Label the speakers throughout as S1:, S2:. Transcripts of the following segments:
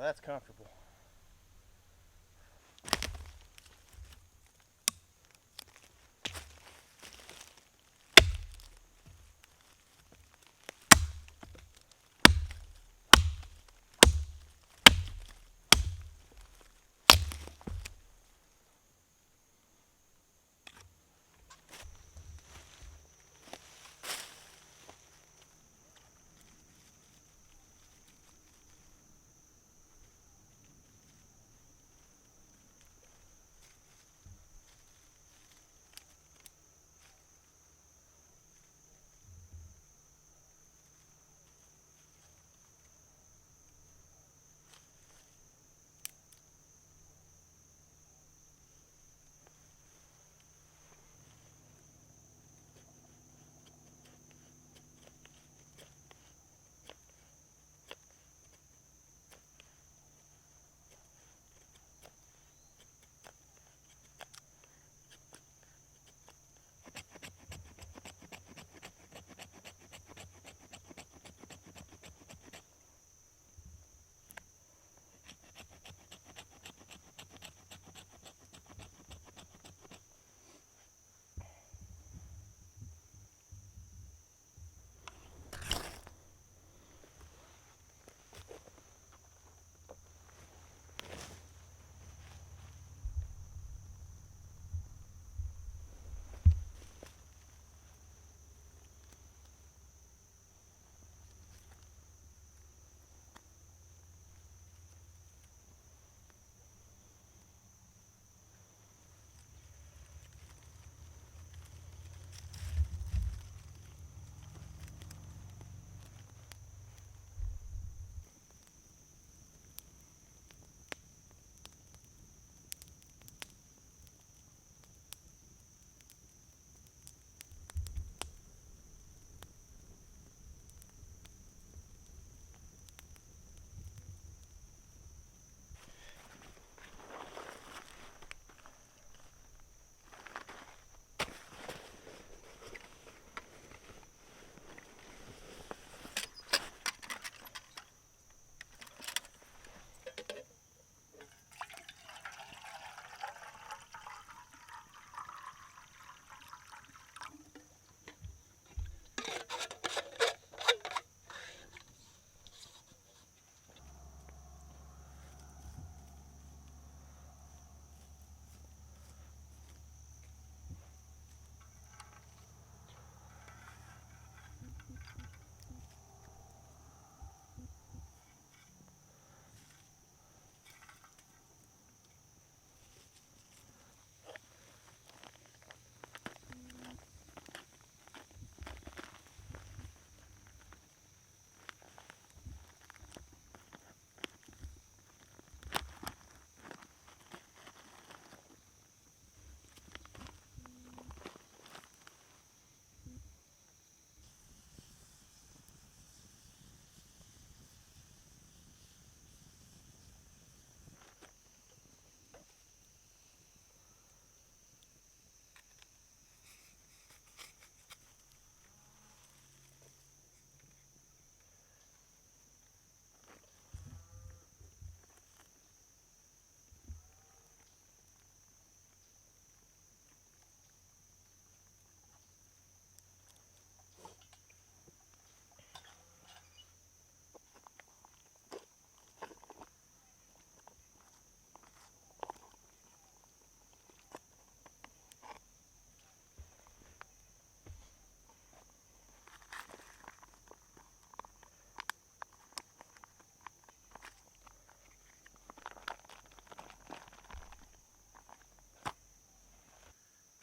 S1: that's comfortable.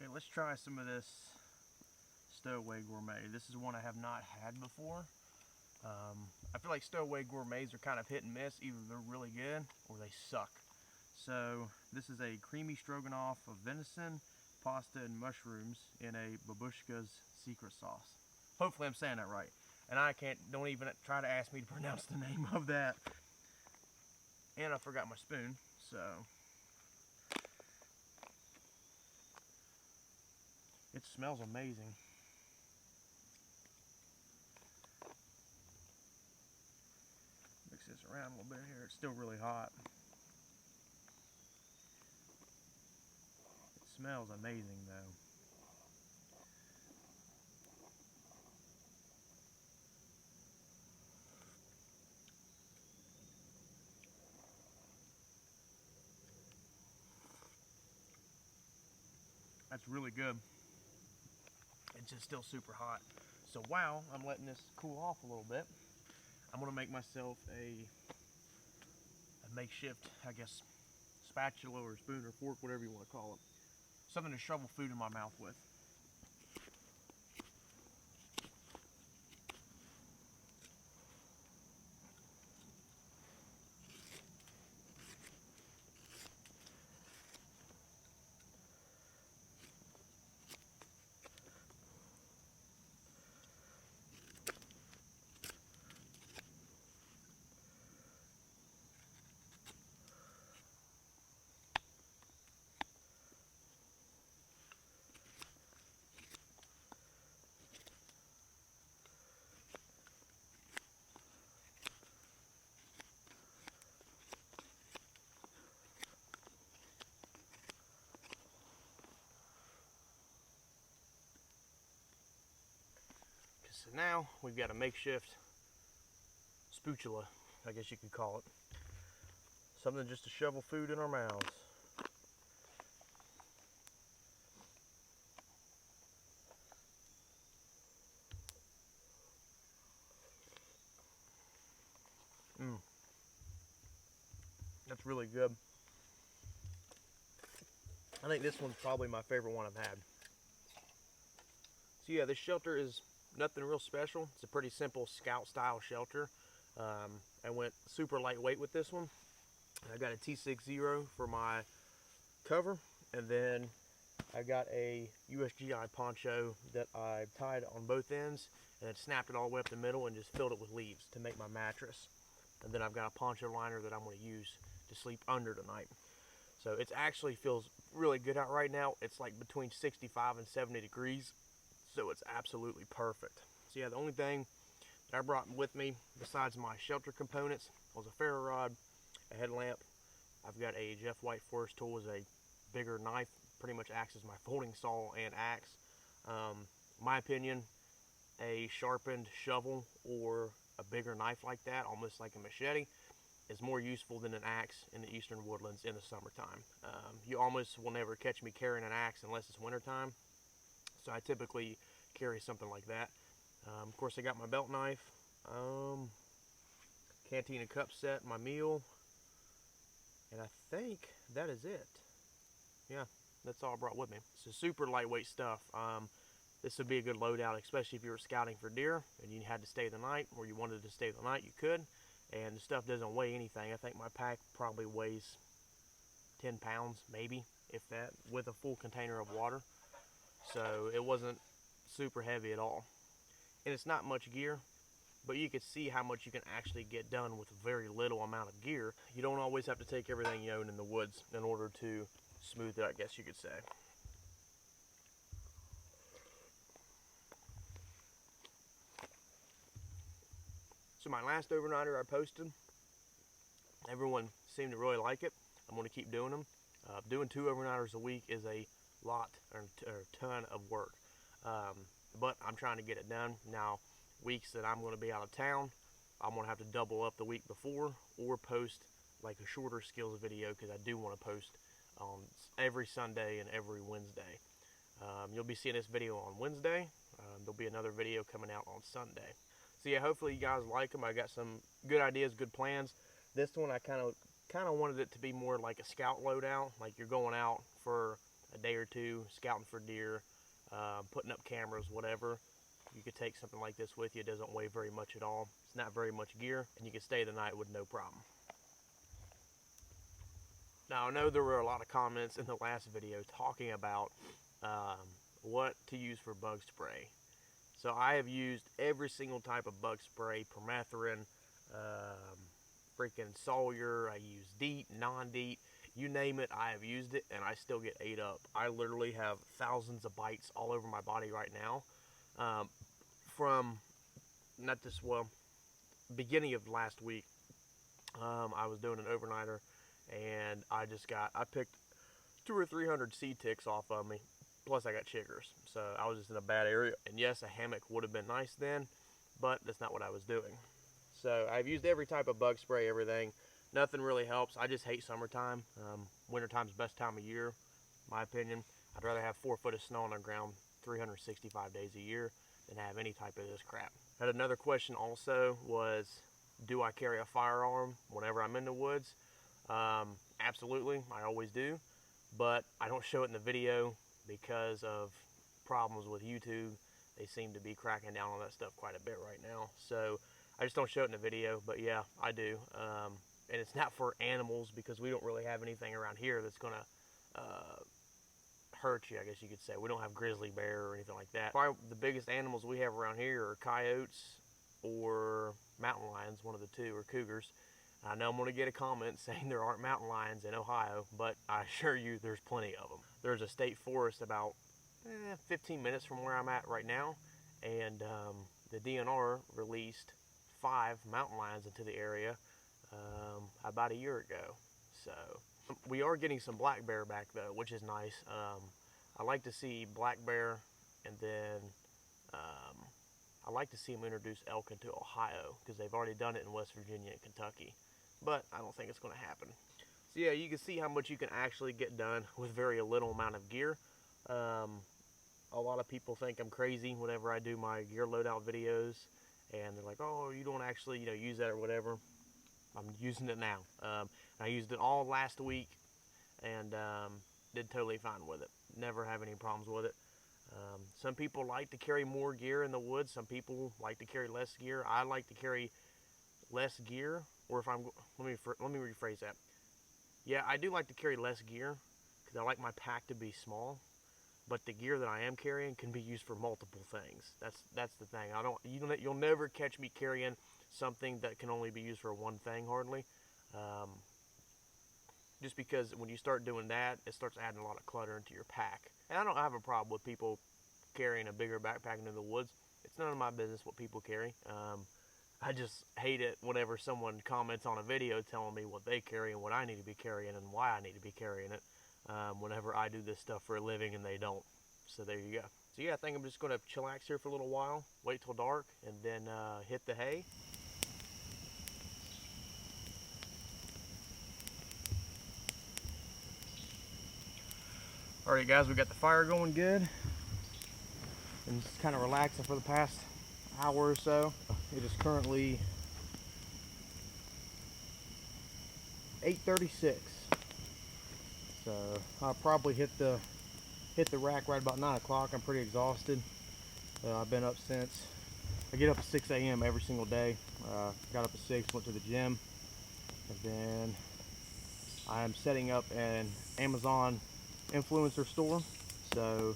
S1: Okay, let's try some of this Stowaway Gourmet. This is one I have not had before. I feel like Stowaway Gourmets are kind of hit and miss. Either they're really good or they suck. So this is a creamy stroganoff of venison, pasta, and mushrooms in a babushka's secret sauce. Hopefully I'm saying that right. And don't even try to ask me to pronounce the name of that. And I forgot my spoon, so. It smells amazing. Mix this around a little bit here. It's still really hot. It smells amazing though. That's really good. It's just still super hot. So while I'm letting this cool off a little bit, I'm gonna make myself a makeshift, I guess, spatula or spoon or fork, whatever you want to call it. Something to shovel food in my mouth with. So now we've got a makeshift spatula, I guess you could call it. Something just to shovel food in our mouths. That's really good. I think this one's probably my favorite one I've had. So yeah, this shelter is nothing real special. It's a pretty simple scout style shelter. I went super lightweight with this one. I got a T60 for my cover, and then I got a USGI poncho that I tied on both ends and snapped it all the way up the middle and just filled it with leaves to make my mattress. And then I've got a poncho liner that I'm going to use to sleep under tonight. So it actually feels really good out right now. It's like between 65 and 70 degrees, so it's absolutely perfect. So yeah, the only thing that I brought with me besides my shelter components was a ferro rod, a headlamp. I've got a Jeff White Forest tool as a bigger knife, pretty much acts as my folding saw and axe. My opinion, a sharpened shovel or a bigger knife like that, almost like a machete, is more useful than an axe in the eastern woodlands in the summertime. You almost will never catch me carrying an axe unless it's wintertime, so I typically carry something like that. Of course, I got my belt knife, canteen and cup set, my meal, and I think that is it. Yeah, that's all I brought with me. So super lightweight stuff. This would be a good loadout, especially if you were scouting for deer and you had to stay the night, or you wanted to stay the night, you could. And the stuff doesn't weigh anything. I think my pack probably weighs 10 pounds, maybe, if that, with a full container of water. So it wasn't super heavy at all. And it's not much gear, but you can see how much you can actually get done with very little amount of gear. You don't always have to take everything you own in the woods in order to smooth it, I guess you could say. So my last overnighter I posted, everyone seemed to really like it. I'm going to keep doing them. Doing 2 overnighters a week is a lot or a ton of work, but I'm trying to get it done. Now, weeks that I'm going to be out of town, I'm going to have to double up the week before or post like a shorter skills video, because I do want to post on every Sunday and every Wednesday. You'll be seeing this video on Wednesday. There'll be another video coming out on Sunday. So yeah, hopefully you guys like them. I got some good ideas, good plans. This one I kind of wanted it to be more like a scout loadout, like you're going out for a day or two, scouting for deer, putting up cameras, whatever. You could take something like this with you. It doesn't weigh very much at all. It's not very much gear, and you can stay the night with no problem. Now, I know there were a lot of comments in the last video talking about what to use for bug spray. So I have used every single type of bug spray, permethrin, freaking Sawyer, I use DEET, non-DEET, you name it, I have used it, and I still get ate up. I literally have thousands of bites all over my body right now. From, beginning of last week, I was doing an overnighter, and I picked 200 or 300 sea ticks off of me, plus I got chiggers. So I was just in a bad area. And yes, a hammock would have been nice then, but that's not what I was doing. So I've used every type of bug spray, everything. Nothing really helps. I just hate summertime. Wintertime's the best time of year, my opinion. I'd rather have 4 foot of snow on the ground 365 days a year than have any type of this crap. I had another question also was, do I carry a firearm whenever I'm in the woods? Absolutely, I always do, but I don't show it in the video because of problems with YouTube. They seem to be cracking down on that stuff quite a bit right now, so I just don't show it in the video. But yeah, I do, and it's not for animals because we don't really have anything around here that's gonna hurt you, I guess you could say. We don't have grizzly bear or anything like that. Probably the biggest animals we have around here are coyotes or mountain lions, one of the two, or cougars. I know I'm going to get a comment saying there aren't mountain lions in Ohio, but I assure you there's plenty of them. There's a state forest about 15 minutes from where I'm at right now, and the DNR released 5 mountain lions into the area about a year ago. So we are getting some black bear back though, which is nice. I like to see black bear, and then I like to see them introduce elk into Ohio because they've already done it in West Virginia and Kentucky, but I don't think it's going to happen. So yeah, you can see how much you can actually get done with very little amount of gear. A lot of people think I'm crazy whenever I do my gear loadout videos, and they're like, "Oh, you don't actually, use that or whatever." I'm using it now. I used it all last week, and did totally fine with it. Never have any problems with it. Some people like to carry more gear in the woods. Some people like to carry less gear. I like to carry less gear, or let me rephrase that. Yeah, I do like to carry less gear because I like my pack to be small. But the gear that I am carrying can be used for multiple things. That's the thing. You'll never catch me carrying something that can only be used for one thing hardly. Just because when you start doing that, it starts adding a lot of clutter into your pack. And I don't have a problem with people carrying a bigger backpack into the woods. It's none of my business what people carry. I just hate it whenever someone comments on a video telling me what they carry and what I need to be carrying and why I need to be carrying it. Whenever I do this stuff for a living and they don't. So there you go. So yeah, I think I'm just going to chillax here for a little while, wait till dark, and then hit the hay. Alright guys, we got the fire going good. And just kind of relaxing for the past hour or so. It is currently 8:36. So I'll probably hit the rack right about 9 o'clock. I'm pretty exhausted. I've been up since, I get up at 6 a.m. every single day. Got up at 6, went to the gym, and then I am setting up an Amazon influencer store. So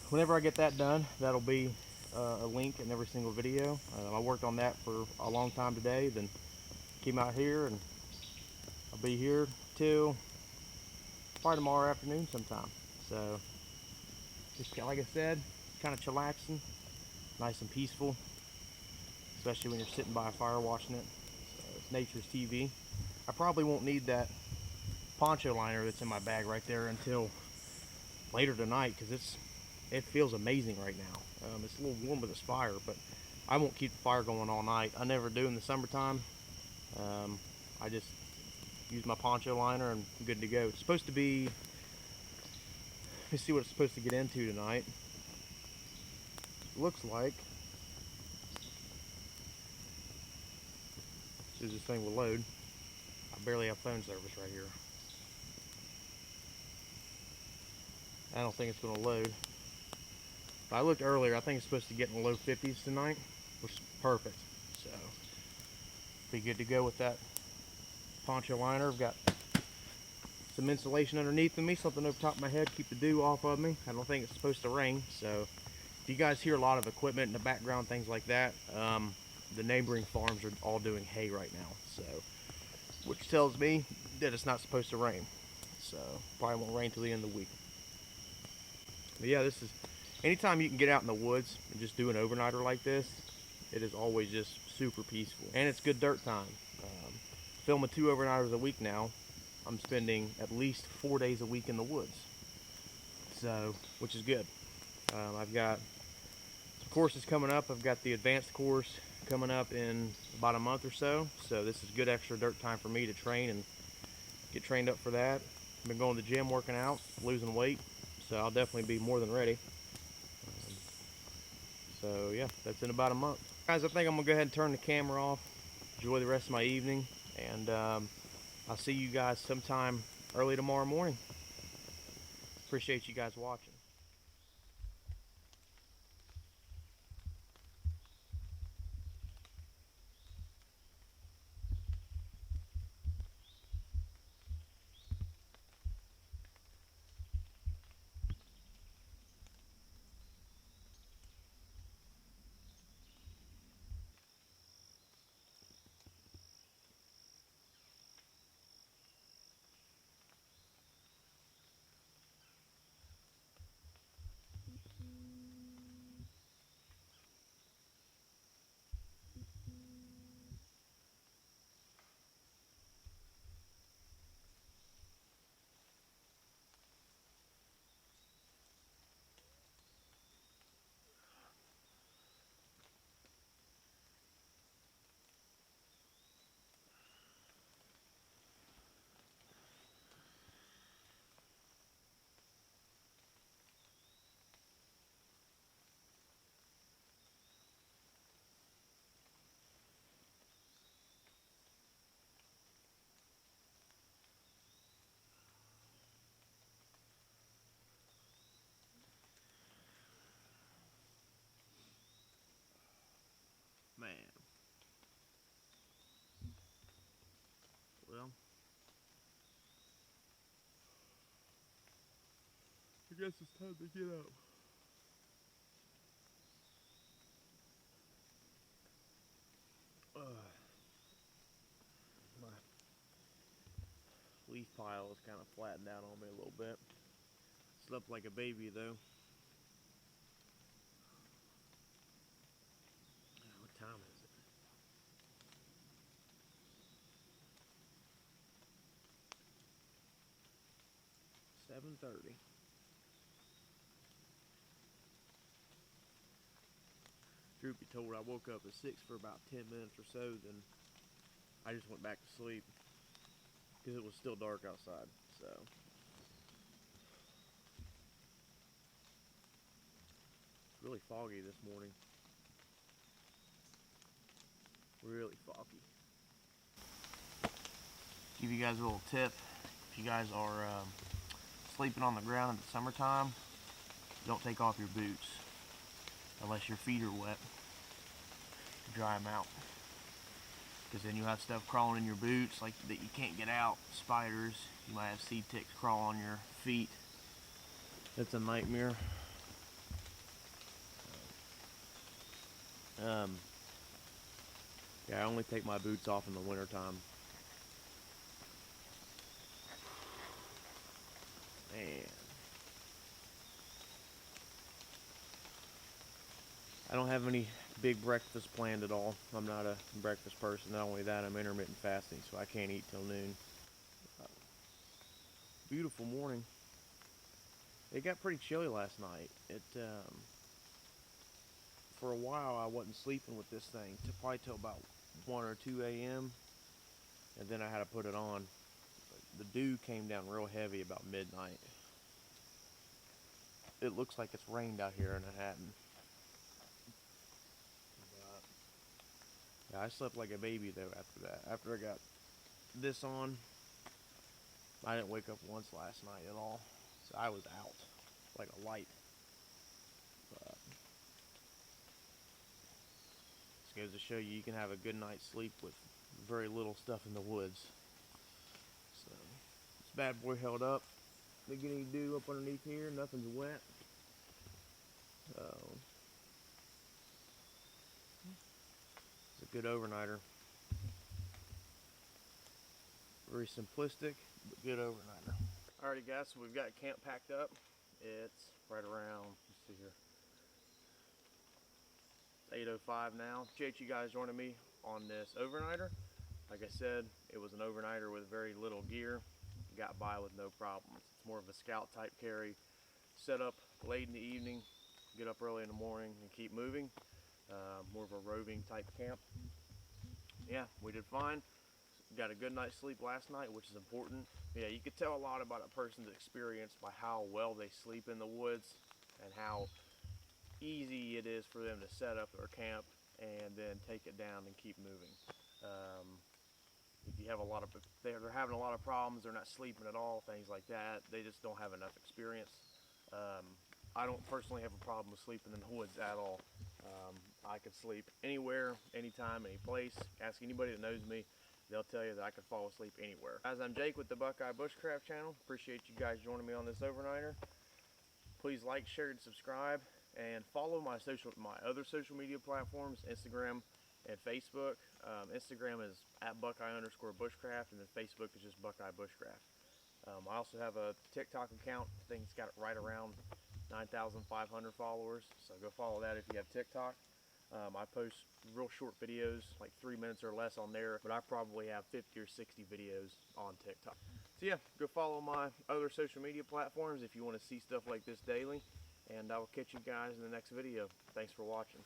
S1: whenever I get that done, that'll be a link in every single video. I worked on that for a long time today, then came out here, and I'll be here till probably tomorrow afternoon sometime. So just like I said, kind of chillaxing, nice and peaceful, especially when you're sitting by a fire watching it. So it's nature's TV. I probably won't need that poncho liner that's in my bag right there until later tonight, because it feels amazing right now. It's a little warm with this fire, but I won't keep the fire going all night. I never do in the summertime. I just use my poncho liner and I'm good to go. It's supposed to be, let's see what it's supposed to get into tonight. Looks like, as soon as this thing will load, I barely have phone service right here. I don't think it's going to load. But I looked earlier, I think it's supposed to get in the low 50s tonight, which is perfect. So, be good to go with that poncho liner. I've got some insulation underneath of me, something over top of my head, keep the dew off of me. I don't think it's supposed to rain, so if you guys hear a lot of equipment in the background, things like that, the neighboring farms are all doing hay right now, so which tells me that it's not supposed to rain. So probably won't rain till the end of the week. But yeah, this is, anytime you can get out in the woods and just do an overnighter like this, it is always just super peaceful, and it's good dirt time. filming 2 overnighters a week now, I'm spending at least 4 days a week in the woods. So, which is good. I've got some courses coming up. I've got the advanced course coming up in about a month or so. So this is good extra dirt time for me to train and get trained up for that. I've been going to the gym, working out, losing weight. So I'll definitely be more than ready. So yeah, that's in about a month. Guys, I think I'm gonna go ahead and turn the camera off. Enjoy the rest of my evening, and I'll see you guys sometime early tomorrow morning. Appreciate you guys watching. Man. Well, I guess it's time to get up. My leaf pile is kind of flattened out on me a little bit. Slept like a baby though. What time is it? 7:30. Truth be told, I woke up at 6 for about 10 minutes or so, then I just went back to sleep because it was still dark outside. So it's really foggy this morning. Really foggy. Give you guys a little tip. If you guys are sleeping on the ground in the summertime, don't take off your boots unless your feet are wet to dry them out, because then you'll have stuff crawling in your boots like that you can't get out. Spiders, you might have seed ticks crawl on your feet. It's a nightmare. Yeah, I only take my boots off in the wintertime. Man. I don't have any big breakfast planned at all. I'm not a breakfast person. Not only that, I'm intermittent fasting, so I can't eat till noon. Beautiful morning. It got pretty chilly last night. For a while I wasn't sleeping with this thing probably till about 1 or 2 a.m. and then I had to put it on. The dew came down real heavy about midnight. It looks like it's rained out here and it hadn't. Yeah, I slept like a baby though after that. After I got this on, I didn't wake up once last night at all. So I was out like a light. But this goes to show you can have a good night's sleep with very little stuff in the woods. So this bad boy held up. Didn't get any dew up underneath here. Nothing's wet. It's a good overnighter. Very simplistic, but good overnighter. Alrighty guys, so we've got camp packed up. It's right around, let's see here, 8:05 now. Appreciate you guys joining me on this overnighter. Like I said, it was an overnighter with very little gear. Got by with no problems. It's more of a scout type carry. Set up late in the evening, get up early in the morning and keep moving. More of a roving type camp. Yeah, we did fine. Got a good night's sleep last night, which is important. Yeah, you could tell a lot about a person's experience by how well they sleep in the woods and how easy it is for them to set up their camp and then take it down and keep moving. If you have a lot of, they're having a lot of problems, they're not sleeping at all, things like that, they just don't have enough experience. I don't personally have a problem with sleeping in the woods at all. I could sleep anywhere, anytime, any place. Ask anybody that knows me, they'll tell you that I could fall asleep anywhere. Guys, I'm Jake with the Buckeye Bushcraft channel. Appreciate you guys joining me on this overnighter. Please like, share, and subscribe, and follow my other social media platforms, Instagram and Facebook. Instagram is @Buckeye_Bushcraft, and then Facebook is just Buckeye Bushcraft. I also have a TikTok account. I think it's got it right around 9,500 followers, so go follow that if you have TikTok. I post real short videos, like 3 minutes or less on there, but I probably have 50 or 60 videos on TikTok. So yeah, go follow my other social media platforms if you want to see stuff like this daily, and I will catch you guys in the next video. Thanks for watching.